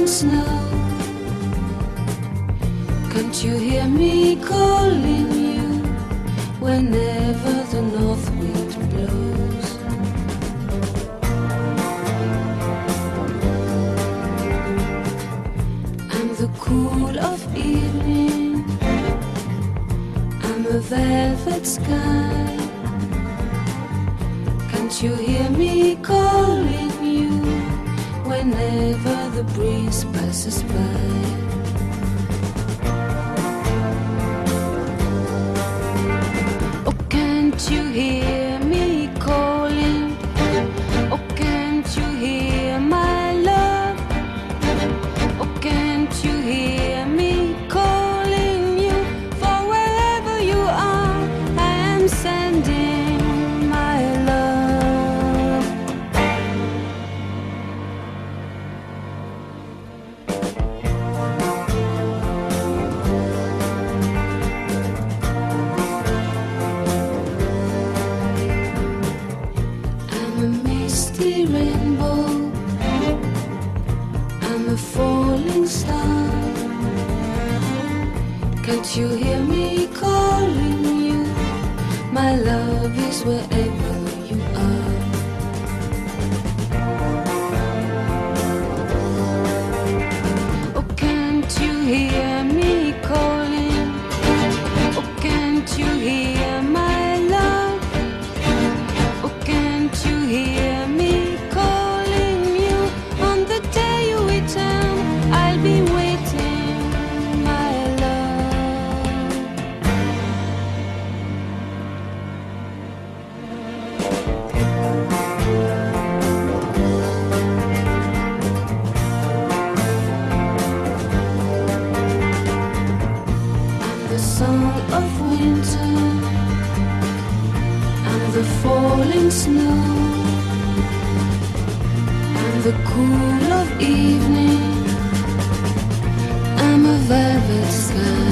snow. Can't you hear me calling you whenever the north wind blows? I'm the cool of evening, I'm a velvet sky. Can't you hear me calling you whenever the breeze passes by? Oh, can't you hear me calling? Oh, can't you hear my love? Oh, can't you hear me calling you? For wherever you are, I am sending my love. I'm a misty rainbow, I'm a falling star. Can't you hear me calling you? My love is wherever you are. Oh, can't you hear me calling? Oh, can't you hear my love? Oh, can't you hear me calling you? On the day you return, I'll be waiting, my love. I'm the song of winter, I'm the falling snow, I'm the cool of evening, I'm a velvet sky.